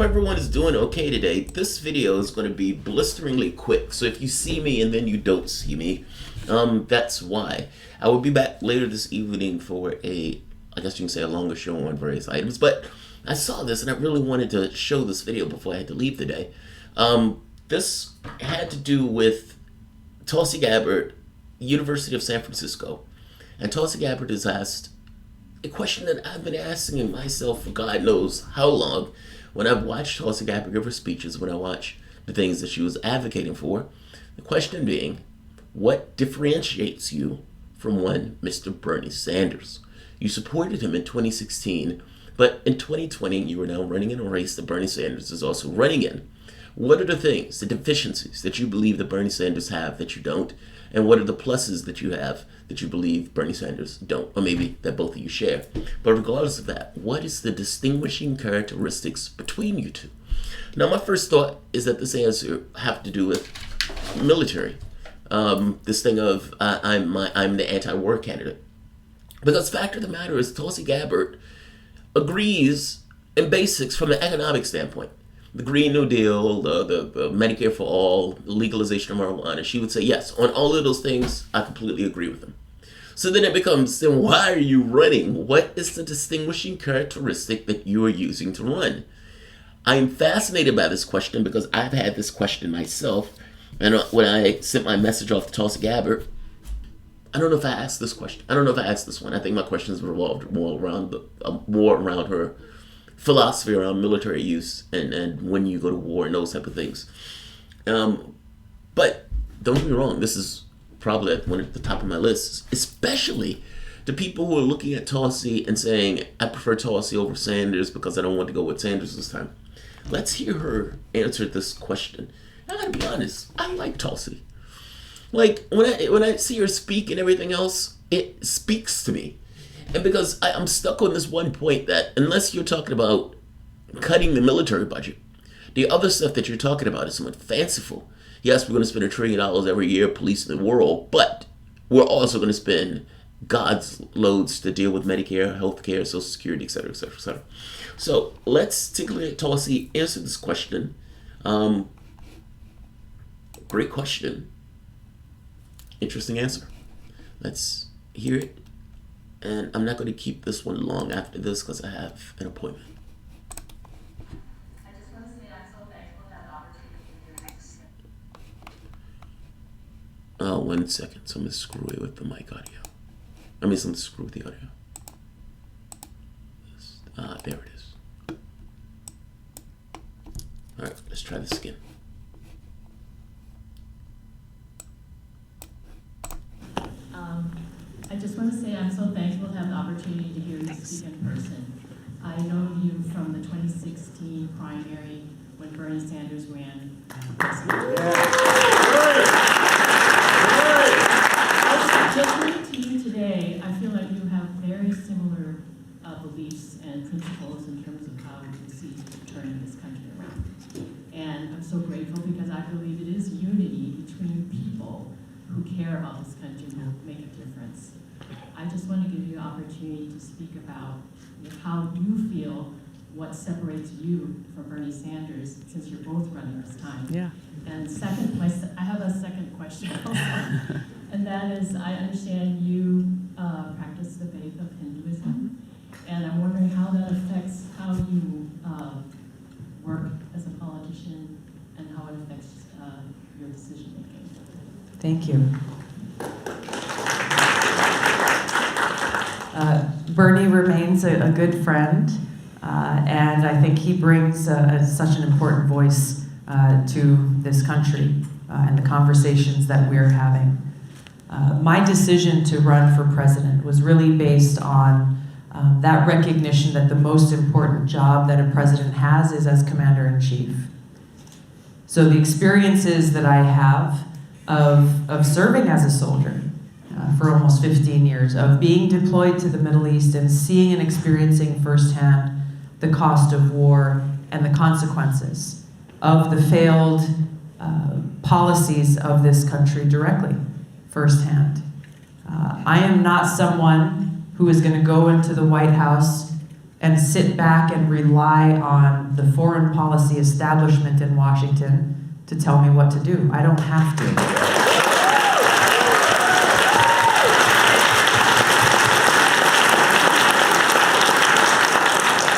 hope everyone is doing okay today. This video is going to be blisteringly quick, so if you see me and then you don't see me, that's why. I will be back later this evening for I guess you can say a longer show on various items, but I saw this and I really wanted to show this video before I had to leave today. This had to do with Tulsi Gabbard, University of San Francisco. And Tulsi Gabbard has asked a question that I've been asking myself for God knows how long when I've watched Tulsi Gabbard give her speeches, when I watch the things that she was advocating for. The question being, what differentiates you from one Mr. Bernie Sanders? You supported him in 2016, but in 2020 you are now running in a race that Bernie Sanders is also running in. What are the things, the deficiencies that you believe that Bernie Sanders have that you don't? And what are the pluses that you have that you believe Bernie Sanders don't? Or maybe that both of you share. But regardless of that, what is the distinguishing characteristics between you two? Now, my first thought is that this answer have to do with military. This thing of I'm the anti-war candidate. Because the fact of the matter is Tulsi Gabbard agrees in basics from an economic standpoint. The Green New Deal, the Medicare for all, legalization of marijuana, she would say, yes, on all of those things, I completely agree with them. So then it becomes, then why are you running? What is the distinguishing characteristic that you are using to run? I'm fascinated by this question because I've had this question myself. And when I sent my message off to Tulsi Gabbard, I don't know if I asked this question. I don't know if I asked this one. I think my questions revolved more around her philosophy around military use and when you go to war and those type of things. But don't get me wrong, this is probably one at the top of my list, especially the people who are looking at Tulsi and saying, I prefer Tulsi over Sanders because I don't want to go with Sanders this time. Let's hear her answer this question. I gotta be honest, I like Tulsi. Like, when I see her speak and everything else, it speaks to me. And because I'm stuck on this one point that unless you're talking about cutting the military budget, the other stuff that you're talking about is somewhat fanciful. Yes, we're going to spend $1 trillion every year policing the world, but we're also going to spend God's loads to deal with Medicare, healthcare, Social Security, et cetera, et cetera, et cetera. So let's take a look at Tulsi answer this question. Great question. Interesting answer. Let's hear it. And I'm not going to keep this one long after this because I have an appointment. I just want to say I'm so thankful to have the opportunity to hear this. Oh, 1 second. So I'm going to screw it with the mic audio. I mean, something to screw with the audio. There it is. All right, let's try this again. I just want to say I'm so thankful to have the opportunity to hear you speak in person. I know you from the 2016 primary when Bernie Sanders ran. Just listening to you today, I feel like you have very similar beliefs and principles in terms of how we can see turning this country around. And I'm so grateful because I believe it is unity between people who care about this country and will make a difference. I just want to give you an opportunity to speak about how you feel, what separates you from Bernie Sanders, since you're both running this time. Yeah. And I have a second question also, and that is, I understand you practice the faith of Hinduism, and I'm wondering how that affects how you work as a politician and how it affects your decision making. Thank you. Bernie remains a good friend, and I think he brings such an important voice to this country and the conversations that we're having. My decision to run for president was really based on that recognition that the most important job that a president has is as commander-in-chief. So the experiences that I have of serving as a soldier for almost 15 years, of being deployed to the Middle East and seeing and experiencing firsthand the cost of war and the consequences of the failed policies of this country directly, firsthand. I am not someone who is going to go into the White House and sit back and rely on the foreign policy establishment in Washington to tell me what to do. I don't have to.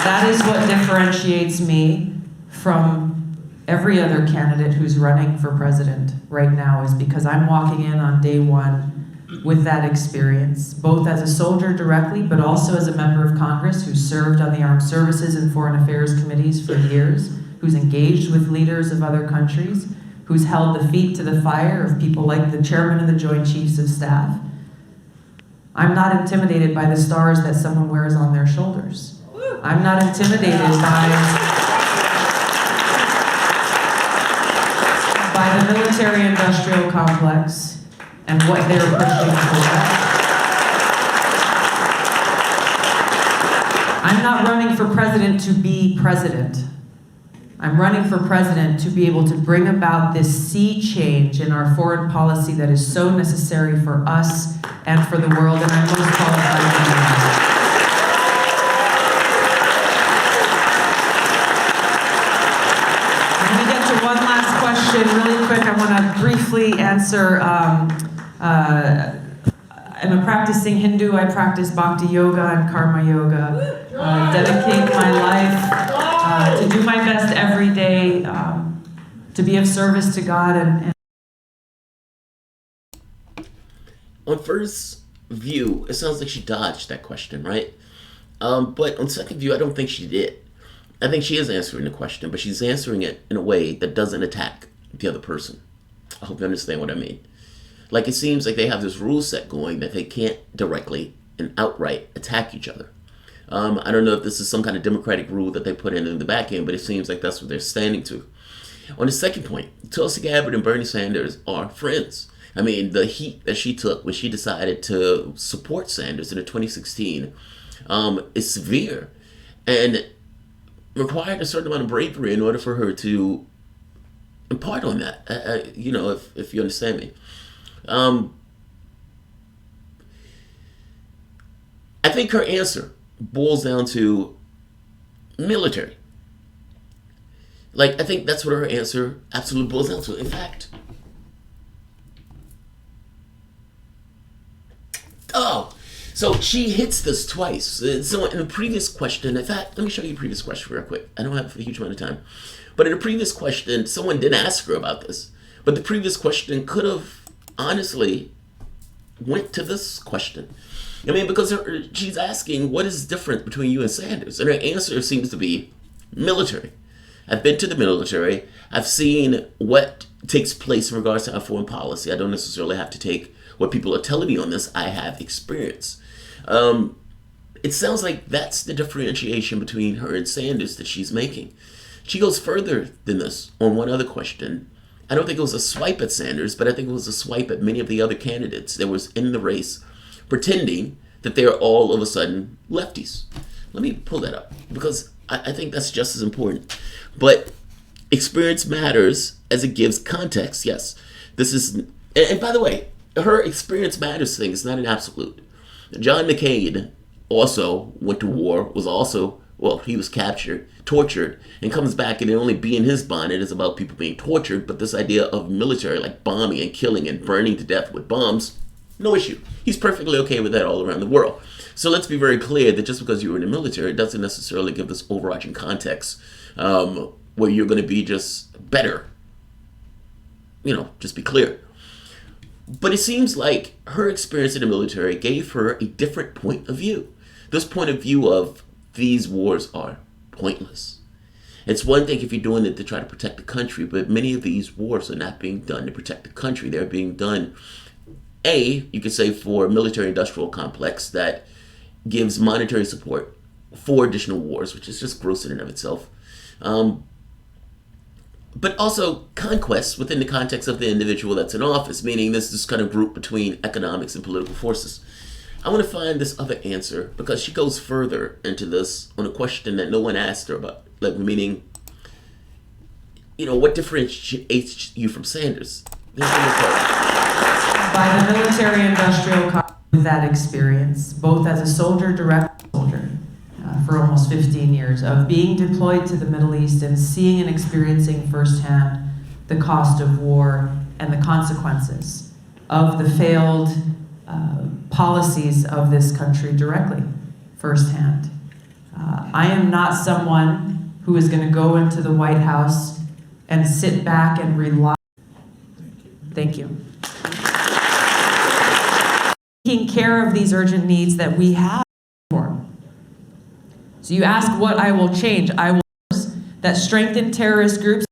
That is what differentiates me from every other candidate who's running for president right now, is because I'm walking in on day one with that experience, both as a soldier directly, but also as a member of Congress who served on the Armed Services and Foreign Affairs committees for years, who's engaged with leaders of other countries, who's held the feet to the fire of people like the chairman of the Joint Chiefs of Staff. I'm not intimidated by the stars that someone wears on their shoulders. I'm not intimidated by the military-industrial complex and what they're pushing for. I'm not running for president to be president. I'm running for president to be able to bring about this sea change in our foreign policy that is so necessary for us and for the world, and I'm most qualified to do that. One last question, really quick. I want to briefly answer. I'm a practicing Hindu. I practice Bhakti Yoga and Karma Yoga. Dedicate my life to do my best every day, to be of service to God. And on first view, it sounds like she dodged that question, right? But on second view, I don't think she did. I think she is answering the question, but she's answering it in a way that doesn't attack the other person. I hope you understand what I mean. Like, it seems like they have this rule set going that they can't directly and outright attack each other. I don't know if this is some kind of democratic rule that they put in the back end, but it seems like that's what they're standing to. On the second point, Tulsi Gabbard and Bernie Sanders are friends. I mean, the heat that she took when she decided to support Sanders in the 2016 is severe and required a certain amount of bravery in order for her to impart on that. If you understand me. I think her answer boils down to military. Like, I think that's what her answer absolutely boils down to. In fact, so she hits this twice. So in the previous question, in fact, let me show you the previous question real quick. I don't have a huge amount of time. But in the previous question, someone did ask her about this. But the previous question could have honestly went to this question. I mean, because she's asking, what is different between you and Sanders? And her answer seems to be military. I've been to the military. I've seen what takes place in regards to our foreign policy. I don't necessarily have to take what people are telling me on this. I have experience. It sounds like that's the differentiation between her and Sanders that she's making. She goes further than this on one other question. I don't think it was a swipe at Sanders, but I think it was a swipe at many of the other candidates that was in the race, pretending that they're all of a sudden lefties. Let me pull that up, because I think that's just as important. But experience matters as it gives context. Yes, this is, and by the way, her experience matters thing is not an absolute. John McCain also went to war, he was captured, tortured, and comes back, and the only bee in his bonnet is about people being tortured. But this idea of military, like bombing and killing and burning to death with bombs, no issue. He's perfectly okay with that all around the world. So let's be very clear that just because you were in the military, it doesn't necessarily give this overarching context where you're going to be just better. Just be clear. But it seems like her experience in the military gave her a different point of view. This point of view of these wars are pointless. It's one thing if you're doing it to try to protect the country, but many of these wars are not being done to protect the country. They're being done, you could say, for a military-industrial complex that gives monetary support for additional wars, which is just gross in and of itself. But also conquests within the context of the individual that's in office, meaning this kind of group between economics and political forces. I want to find this other answer because she goes further into this on a question that no one asked her about, like meaning, what differentiates you from Sanders? By the military-industrial complex, that experience, both as a soldier, direct soldier, for almost 15 years of being deployed to the Middle East and seeing and experiencing firsthand the cost of war and the consequences of the failed policies of this country directly, firsthand. I am not someone who is going to go into the White House and sit back and rely. Thank you. Taking care of these urgent needs that we have. So you ask what I will change. I will that strengthen terrorist groups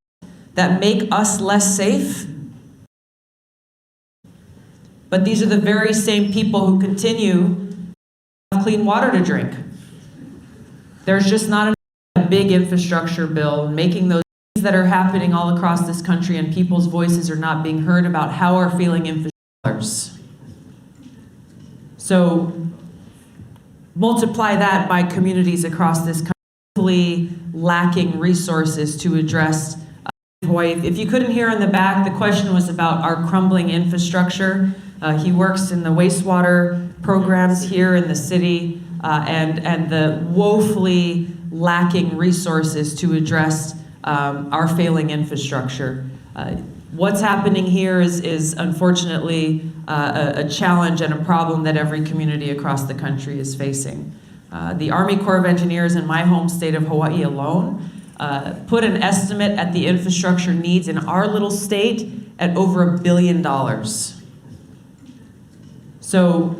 that make us less safe. But these are the very same people who continue to have clean water to drink. There's just not a big infrastructure bill making those things that are happening all across this country, and people's voices are not being heard about how are feeling infrastructure. So multiply that by communities across this country lacking resources to address. If you couldn't hear in the back, the question was about our crumbling infrastructure. He works in the wastewater programs here in the city, and the woefully lacking resources to address our failing infrastructure. What's happening here is unfortunately a challenge and a problem that every community across the country is facing. The Army Corps of Engineers in my home state of Hawaii alone put an estimate at the infrastructure needs in our little state at over $1 billion. So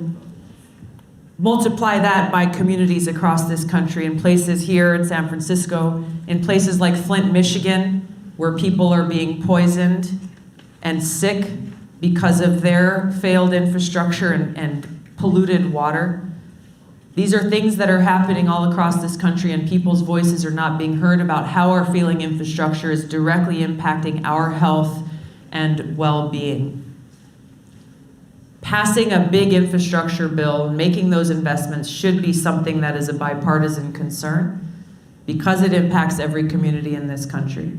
multiply that by communities across this country, in places here in San Francisco, in places like Flint, Michigan, where people are being poisoned and sick because of their failed infrastructure and polluted water. These are things that are happening all across this country, and people's voices are not being heard about how our failing infrastructure is directly impacting our health and well-being. Passing a big infrastructure bill and making those investments should be something that is a bipartisan concern because it impacts every community in this country.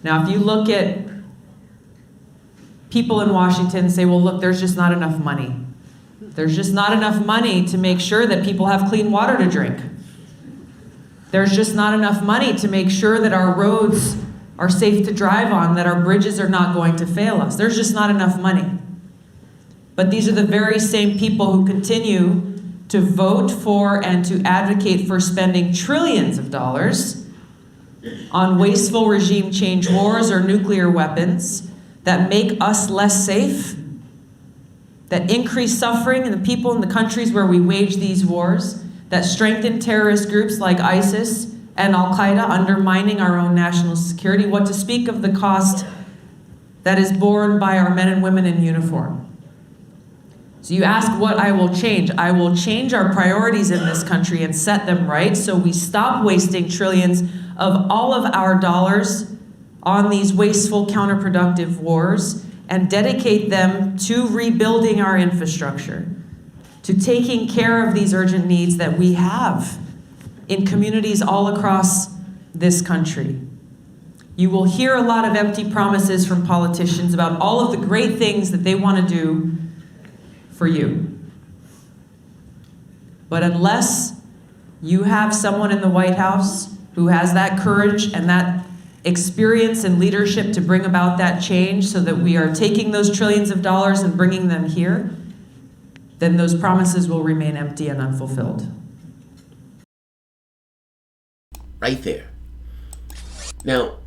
Now, if you look at people in Washington and say, well, look, there's just not enough money. There's just not enough money to make sure that people have clean water to drink. There's just not enough money to make sure that our roads are safe to drive on, that our bridges are not going to fail us. There's just not enough money. But these are the very same people who continue to vote for and to advocate for spending trillions of dollars on wasteful regime change wars or nuclear weapons that make us less safe, that increase suffering in the people in the countries where we wage these wars, that strengthen terrorist groups like ISIS and Al-Qaeda, undermining our own national security, what to speak of the cost that is borne by our men and women in uniform. So you ask what I will change. I will change our priorities in this country and set them right so we stop wasting trillions of all of our dollars on these wasteful, counterproductive wars and dedicate them to rebuilding our infrastructure, to taking care of these urgent needs that we have in communities all across this country. You will hear a lot of empty promises from politicians about all of the great things that they want to do for you. But unless you have someone in the White House who has that courage and that experience and leadership to bring about that change so that we are taking those trillions of dollars and bringing them here, then those promises will remain empty and unfulfilled. Right there. Now,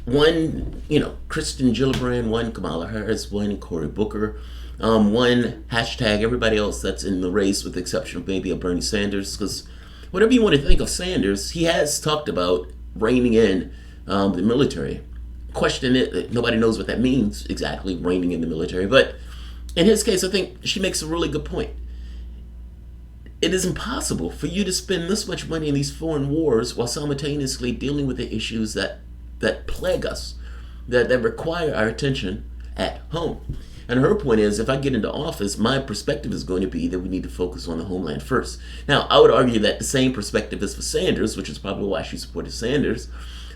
one, Kristen Gillibrand, one Kamala Harris, one Cory Booker, one hashtag everybody else that's in the race with the exception of maybe a Bernie Sanders, because whatever you want to think of Sanders, he has talked about reining in the military. Question it, nobody knows what that means exactly, reining in the military, but in his case, I think she makes a really good point. It is impossible for you to spend this much money in these foreign wars while simultaneously dealing with the issues that plague us, that require our attention at home. And her point is, if I get into office, my perspective is going to be that we need to focus on the homeland first. Now, I would argue that the same perspective is for Sanders, which is probably why she supported Sanders.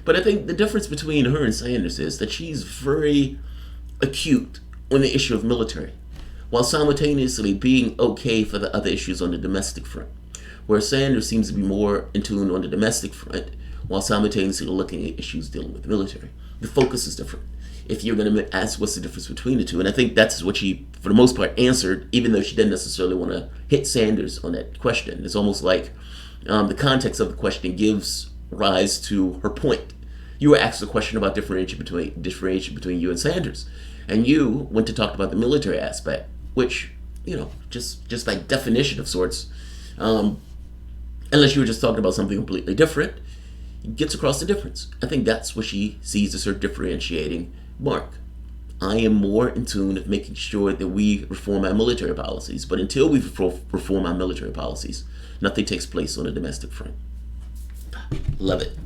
But I think the difference between her and Sanders is that she's very acute on the issue of military, while simultaneously being okay for the other issues on the domestic front. where Sanders seems to be more in tune on the domestic front while simultaneously looking at issues dealing with the military. The focus is different. If you're going to ask what's the difference between the two, and I think that's what she, for the most part, answered, even though she didn't necessarily want to hit Sanders on that question. It's almost like the context of the question gives rise to her point. You were asked a question about differentiation between you and Sanders, and you went to talk about the military aspect, which, just by definition of sorts, unless you were just talking about something completely different, gets across the difference. I think that's what she sees as her differentiating mark. I am more in tune of making sure that we reform our military policies, but until we reform our military policies, nothing takes place on the domestic front. Love it.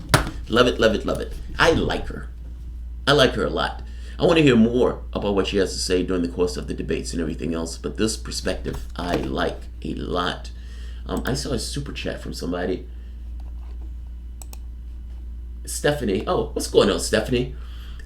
Love it, love it, love it. I like her. I like her a lot. I want to hear more about what she has to say during the course of the debates and everything else, but this perspective I like a lot. I saw a super chat from somebody. Stephanie. Oh, what's going on, Stephanie?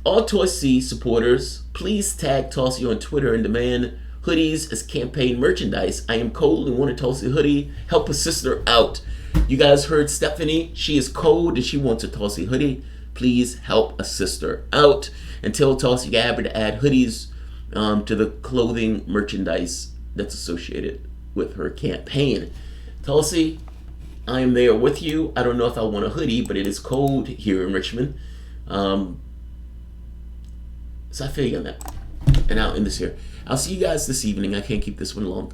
All Tulsi supporters, please tag Tulsi on Twitter and demand hoodies as campaign merchandise. I am cold and want a Tulsi hoodie. Help a sister out. You guys heard Stephanie. She is cold and she wants a Tulsi hoodie. Please help a sister out. And tell Tulsi Gabbard to add hoodies to the clothing merchandise that's associated with her campaign. Tulsi, I am there with you. I don't know if I want a hoodie, but it is cold here in Richmond. So I feel you on that. And I'll end this here. I'll see you guys this evening. I can't keep this one long.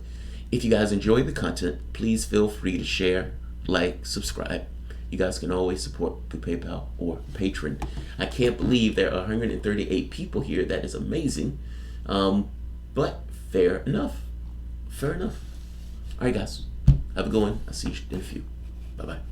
If you guys enjoy the content, please feel free to share, like, subscribe. You guys can always support through PayPal or Patreon. I can't believe there are 138 people here. That is amazing. But fair enough. Fair enough. All right, guys. Have a good one. I'll see you in a few. Bye-bye.